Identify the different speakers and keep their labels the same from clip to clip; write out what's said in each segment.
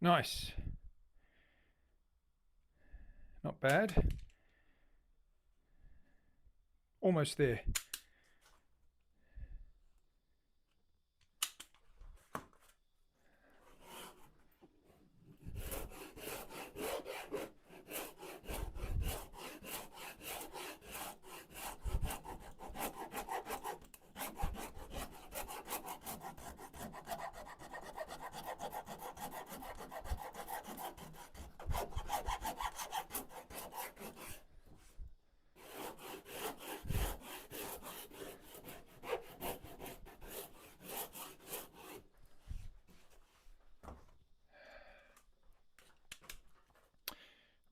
Speaker 1: Nice. Not bad. Almost there.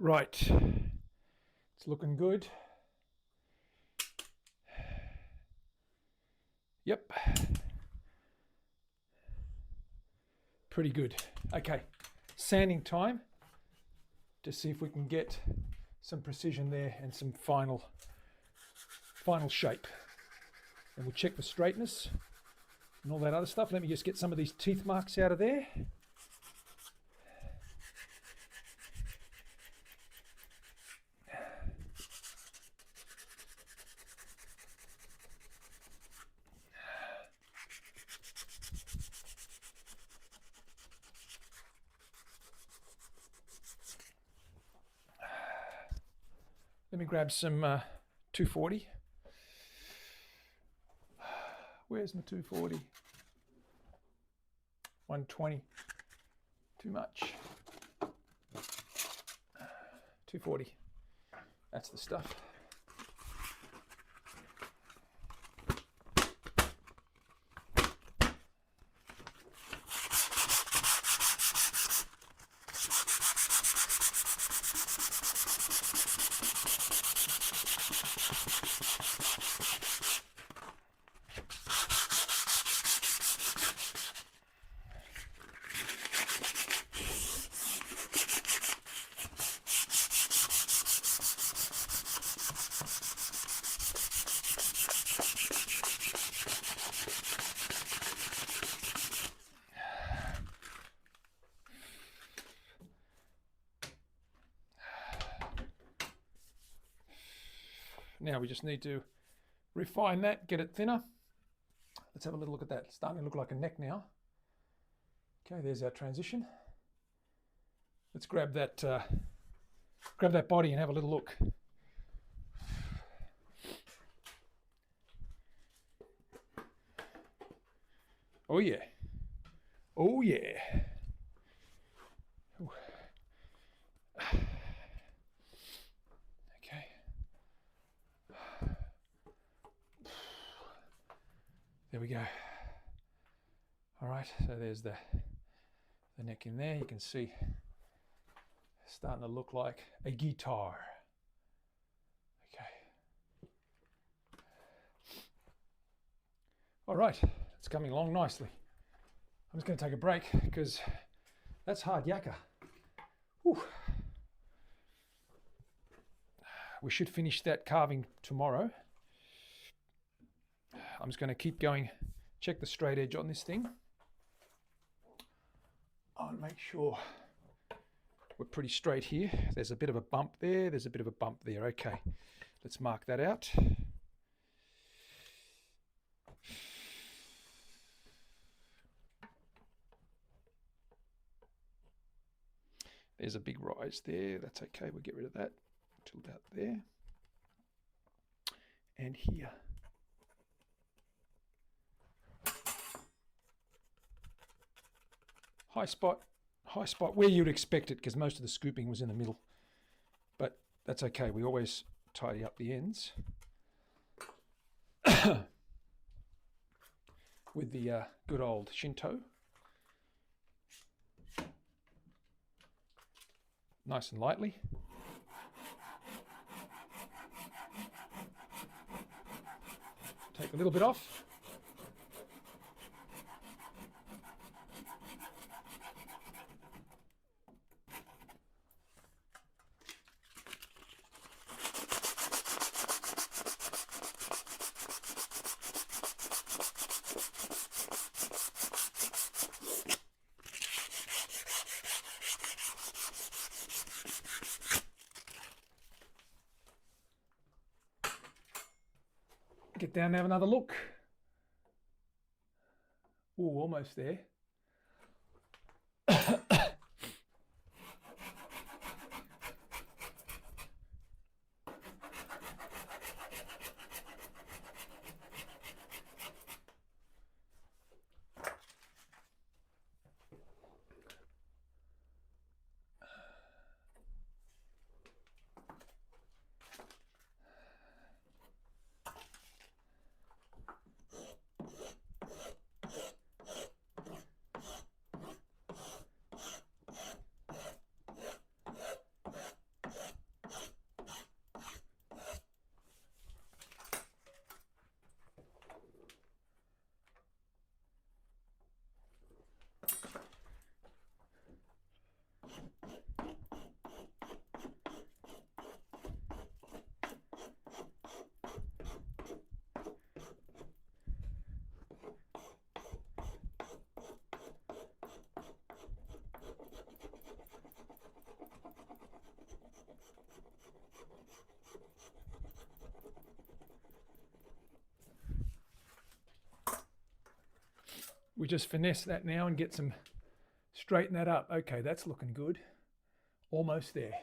Speaker 1: Right, it's looking good. Yep, pretty good. Okay, sanding time to see if we can get some precision there and some final shape. And we'll check the straightness and all that other stuff. Let me just get some of these teeth marks out of there. Let me grab some 240. Where's my 240? 120. Too much. 240. That's the stuff. Now we just need to refine that, get it thinner. Let's have a little look at that. It's starting to look like a neck now. Okay, there's our transition. Let's grab that body and have a little look. Oh yeah. Oh yeah. Ooh. Okay. There we go. All right, so there's the neck in there. You can see it's starting to look like a guitar. Okay. All right, it's coming along nicely. I'm just going to take a break because that's hard yakka. Whew. We should finish that carving tomorrow. I'm just going to keep going, check the straight edge on this thing. I'll make sure we're pretty straight here. There's a bit of a bump there, there's a bit of a bump there. Okay, let's mark that out. There's a big rise there, that's okay, we'll get rid of that until about there. And here. High spot where you'd expect it because most of the scooping was in the middle. But that's okay, we always tidy up the ends. With the good old Shinto. Nice and lightly. Take a little bit off. Get down and have another look. Oh, almost there. We just finesse that now and get some, straighten that up. Okay, that's looking good. Almost there.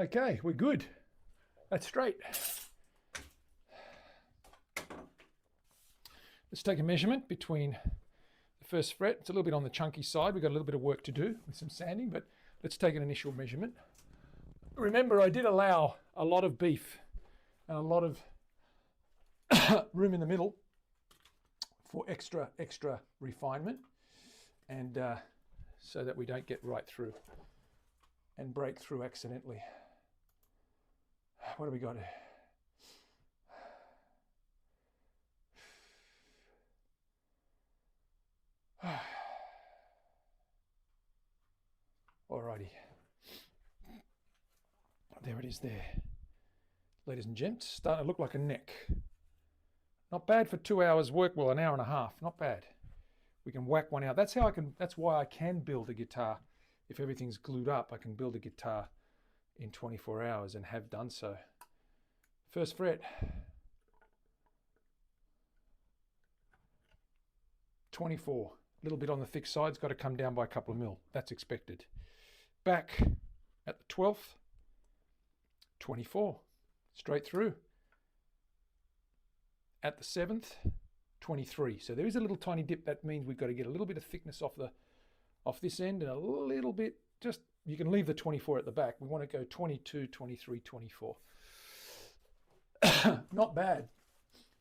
Speaker 1: Okay, we're good. That's straight. Let's take a measurement between the first fret. It's a little bit on the chunky side. We've got a little bit of work to do with some sanding, but let's take an initial measurement. Remember, I did allow a lot of beef and a lot of room in the middle for extra refinement, and so that we don't get right through and break through accidentally. What do we got? Alrighty. There it is there. Ladies and gents, starting to look like a neck. Not bad for 2 hours work, well, an hour and a half, not bad. We can whack one out. That's why I can build a guitar. If everything's glued up, I can build a guitar in 24 hours and have done so. First fret. 24. A little bit on the thick side, it's got to come down by a couple of mil. That's expected. Back at the 12th. 24. Straight through. At the 7th. 23. So there is a little tiny dip. That means we've got to get a little bit of thickness off this end and a little bit, just, you can leave the 24 at the back. We want to go 22, 23, 24. Not bad.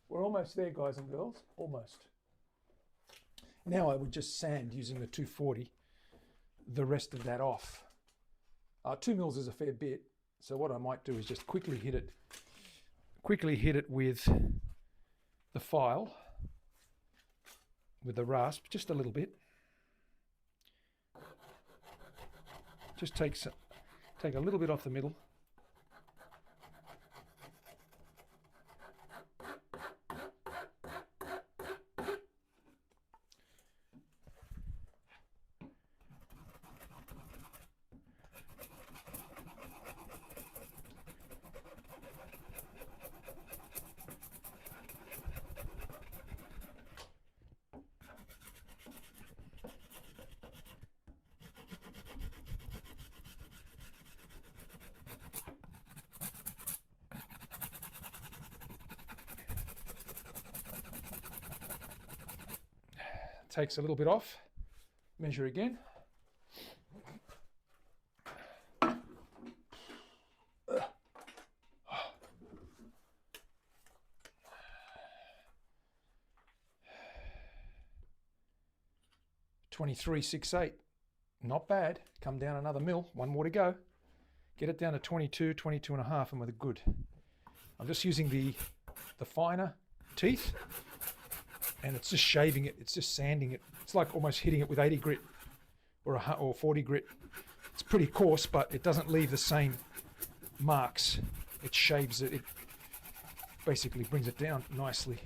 Speaker 1: We're almost there, guys and girls. Almost. Now I would just sand using the 240 the rest of that off. 2 mils is a fair bit, so what I might do is just quickly hit it with the file, with the rasp, just a little bit. Just take a little bit off the middle. Takes a little bit off, measure again. $23.68, not bad. Come down another mil, one more to go. Get it down to 22, 22 and a half, and we're good. I'm just using the finer teeth, and it's just shaving it, it's just sanding it. It's like almost hitting it with 80 grit or 40 grit. It's pretty coarse, but it doesn't leave the same marks. It shaves it, it basically brings it down nicely.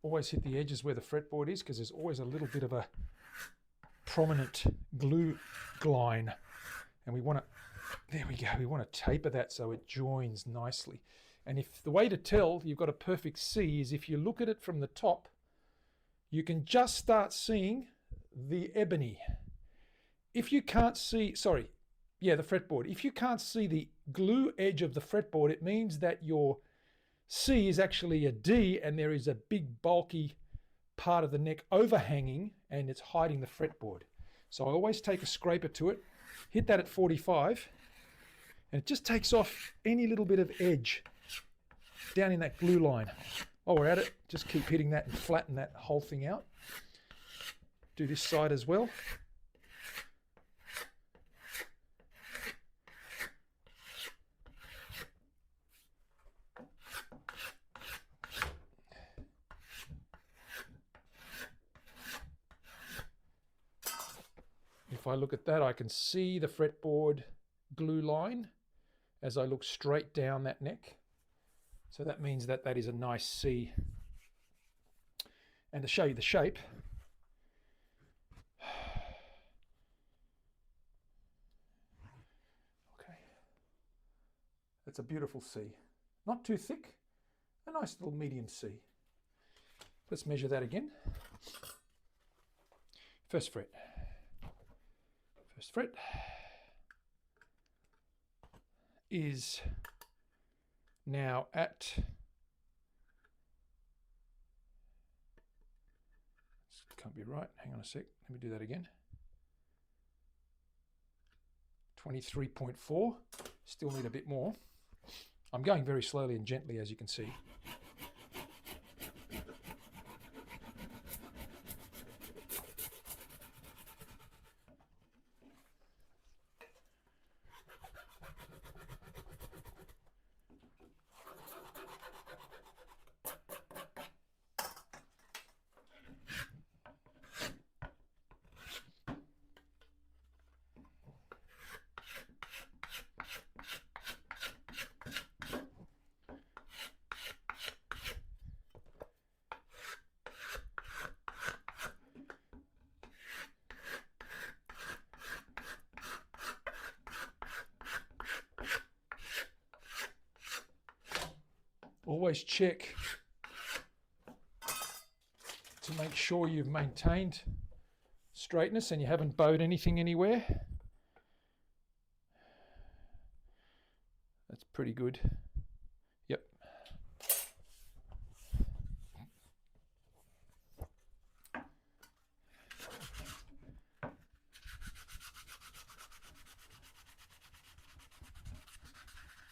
Speaker 1: Always hit the edges where the fretboard is, because there's always a little bit of a prominent glue line, and we want to, there we go, we want to taper that so it joins nicely. And if the way to tell you've got a perfect C is if you look at it from the top, you can just start seeing the ebony. If you can't see, sorry, yeah, the fretboard. If you can't see the glue edge of the fretboard, it means that your C is actually a D, and there is a big bulky part of the neck overhanging, and it's hiding the fretboard. So I always take a scraper to it, hit that at 45, and it just takes off any little bit of edge down in that glue line. While we're at it, just keep hitting that and flatten that whole thing out. Do this side as well. If I look at that, I can see the fretboard glue line as I look straight down that neck. So that means that that is a nice C. And to show you the shape, okay, that's a beautiful C. Not too thick, a nice little medium C. Let's measure that again. First fret. First fret is now at, can't be right, hang on a sec, let me do that again. 23.4, still need a bit more. I'm going very slowly and gently, as you can see. Always check to make sure you've maintained straightness and you haven't bowed anything anywhere. That's pretty good.